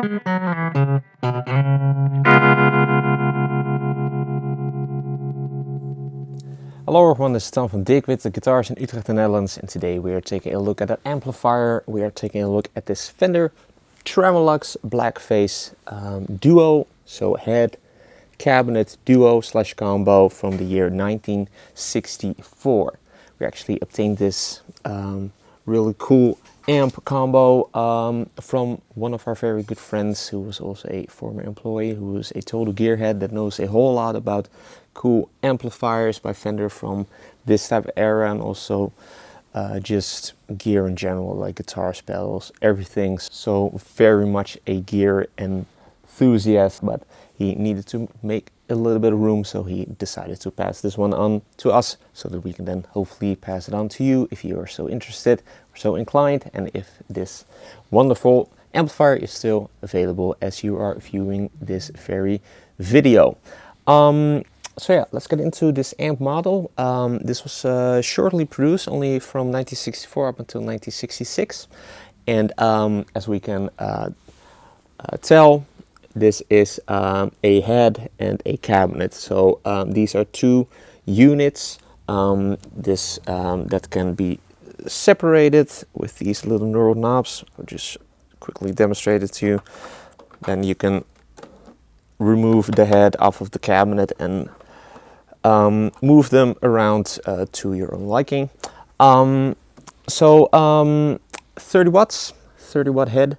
Hello everyone, this is Tom from Dirk Witte Guitars in Utrecht, the Netherlands, and today we are taking a look at an amplifier. We are taking a look at this Fender Tremolux Blackface Duo, so head cabinet duo slash combo from the year 1964. We actually obtained this really cool amp combo from one of our very good friends who was also a former employee, who is a total gearhead that knows a whole lot about cool amplifiers by Fender from this type of era, and also just gear in general, like guitars, pedals, everything. So very much a gear enthusiast, but he needed to make a little bit of room, so he decided to pass this one on to us so that we can then hopefully pass it on to you if you are so interested or so inclined, and if this wonderful amplifier is still available as you are viewing this very video. So yeah, let's get into this amp model. This was shortly produced, only from 1964 up until 1966. And as we can tell, this is a head and a cabinet. So these are two units that can be separated with these little knurled knobs. I'll just quickly demonstrate it to you. Then you can remove the head off of the cabinet and move them around to your own liking. 30 watts, 30 watt head,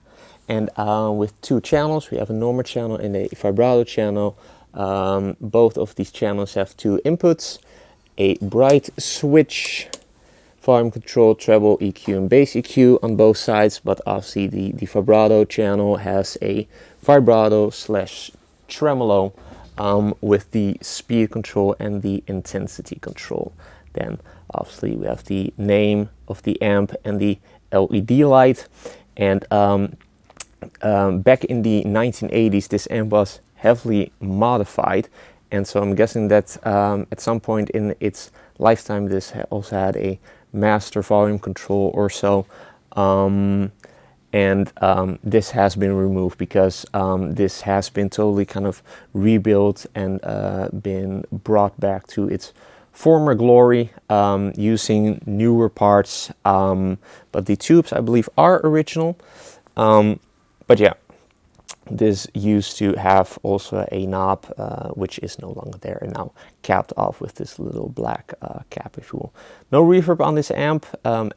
and with two channels. We have a normal channel and a vibrato channel. Both of these channels have two inputs, a bright switch, volume control, treble EQ and bass EQ on both sides, but obviously the vibrato channel has a vibrato slash tremolo with the speed control and the intensity control. Then obviously we have the name of the amp and the LED light. And back in the 1980s this amp was heavily modified, and so I'm guessing that at some point in its lifetime this also had a master volume control or so. And this has been removed because this has been totally kind of rebuilt and been brought back to its former glory using newer parts. But the tubes, I believe, are original. But yeah, this used to have also a knob, which is no longer there, and now capped off with this little black cap, if you will. No reverb on this amp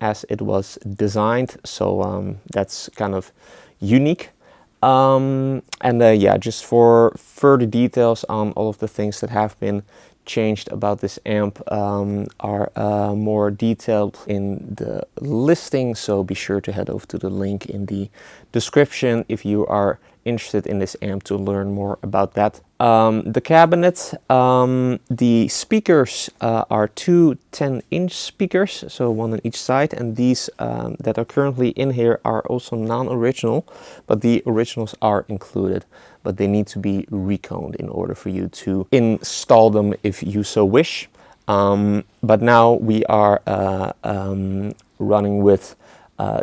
as it was designed, so that's kind of unique. Yeah, just for further details on all of the things that have been changed about this amp are more detailed in the listing, so be sure to head over to the link in the description if you are interested in this amp to learn more about that. The cabinet, the speakers are two 10-inch speakers, so one on each side, and these that are currently in here are also non-original, but the originals are included, but they need to be reconed in order for you to install them if you so wish. But now we are running with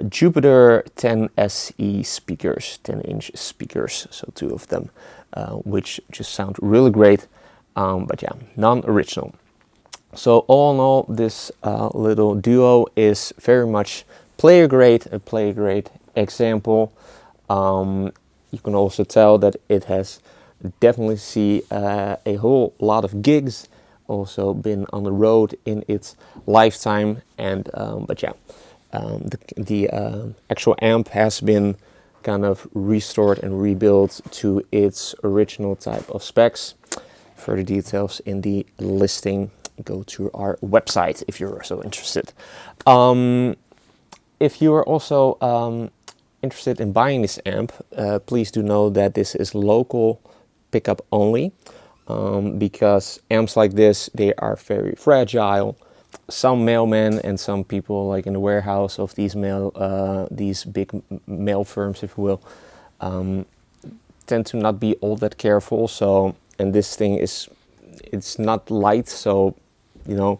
Jupiter 10 SE speakers, 10-inch speakers, so two of them, which just sound really great, but yeah, non-original. So all in all, this little duo is very much player grade, a player grade example. You can also tell that it has definitely seen a whole lot of gigs, also been on the road in its lifetime, and but yeah. The actual amp has been kind of restored and rebuilt to its original type of specs. Further details in the listing. Go to our website if you're so interested. If you are also interested in buying this amp, please do know that this is local pickup only, because amps like this, they are very fragile. Some mailmen and some people like in the warehouse of these big mail firms, if you will, tend to not be all that careful. So, and this thing it's not light, so you know,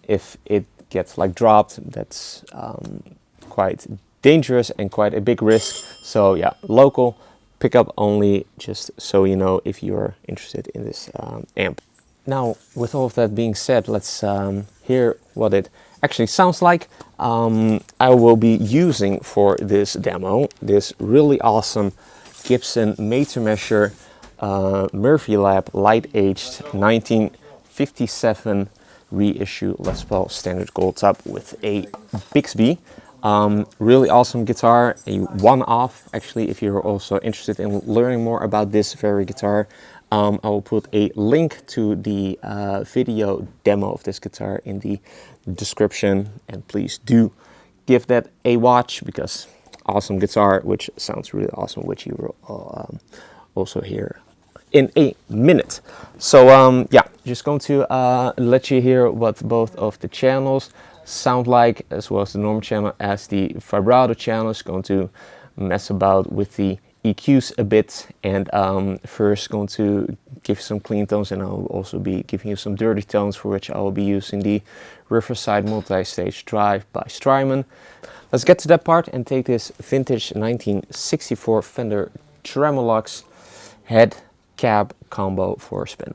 if it gets like dropped, that's quite dangerous and quite a big risk. So yeah, local pickup only, just so you know if you're interested in this amp. Now, with all of that being said, let's hear what it actually sounds like. I will be using for this demo this really awesome Gibson made to measure Murphy Lab light aged 1957 reissue Les Paul standard gold top with a Bixby. Really awesome guitar, a one-off. Actually, if you're also interested in learning more about this very guitar, I will put a link to the video demo of this guitar in the description, and please do give that a watch, because awesome guitar, which sounds really awesome, which you will also hear in a minute. So yeah, just going to let you hear what both of the channels sound like, as well as the normal channel, as the vibrato channel is going to mess about with the EQs a bit, and first going to give you some clean tones, and I'll also be giving you some dirty tones, for which I will be using the Riverside Multi-Stage Drive by Strymon. Let's get to that part and take this vintage 1964 Fender Tremolux head cab combo for a spin.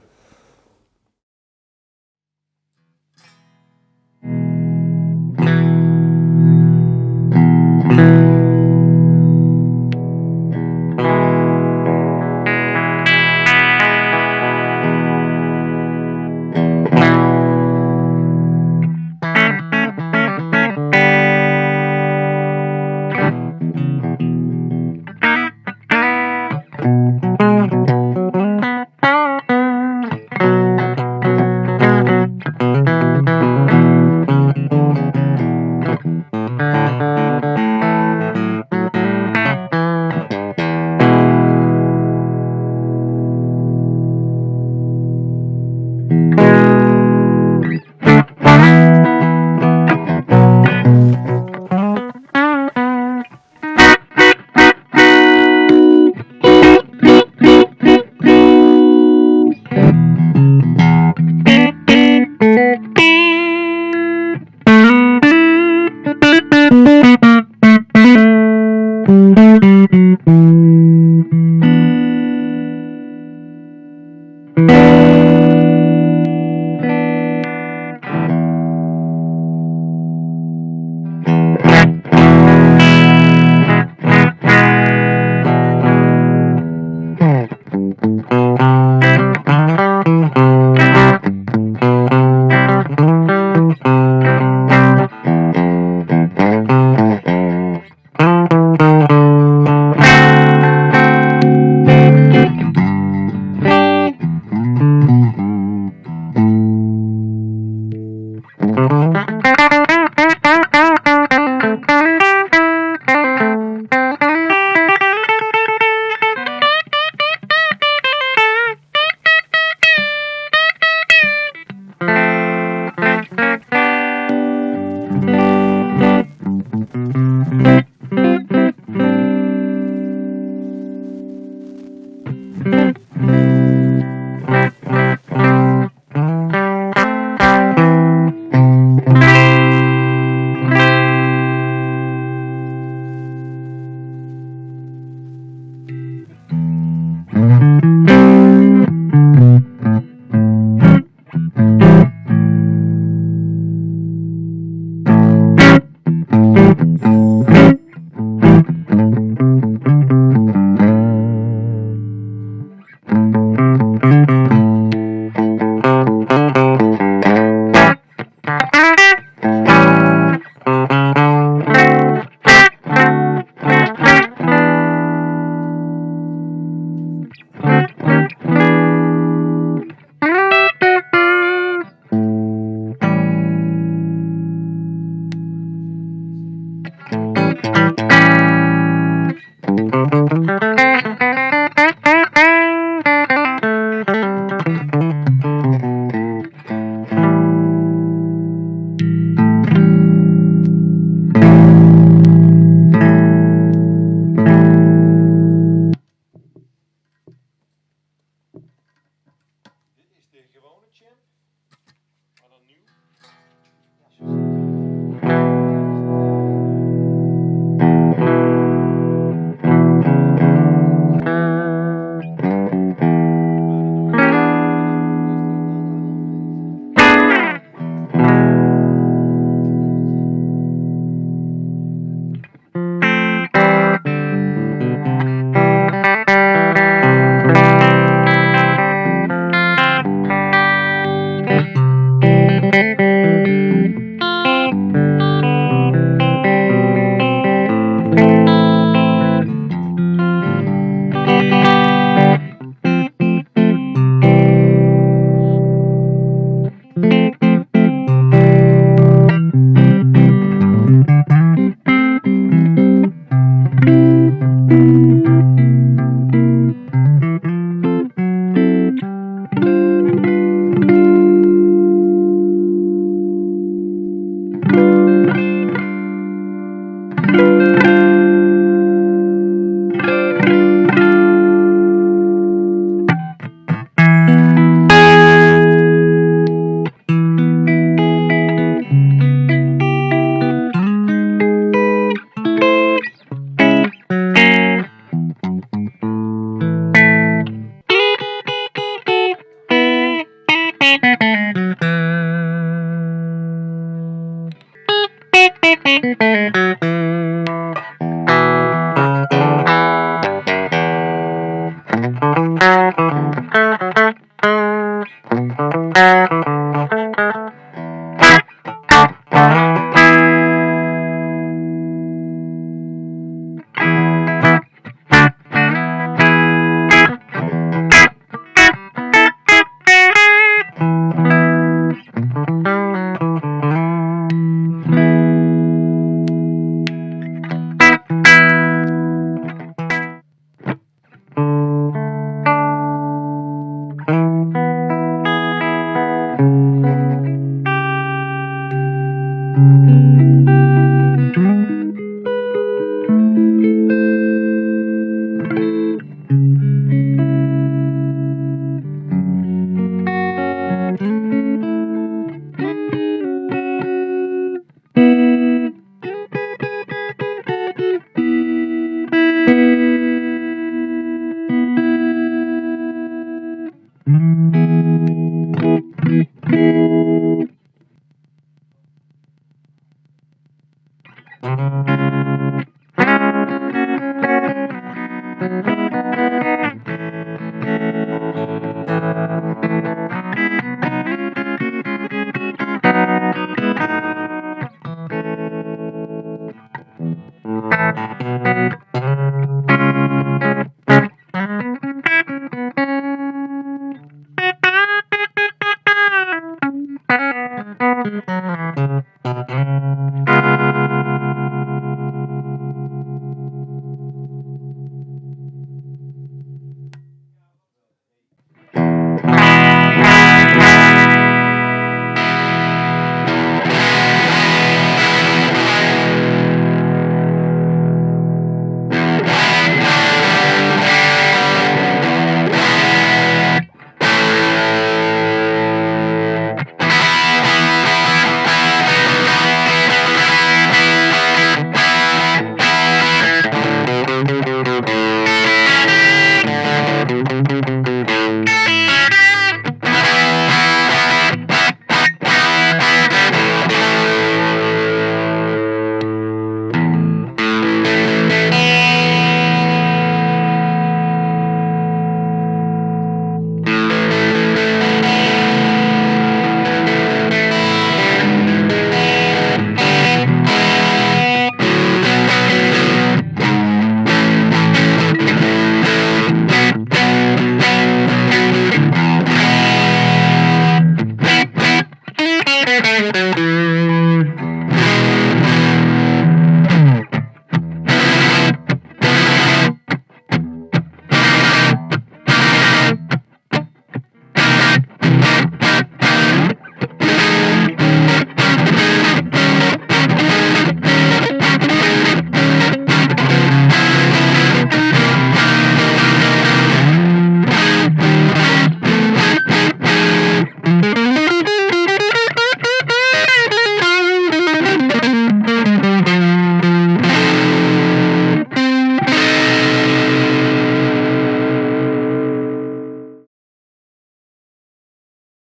you.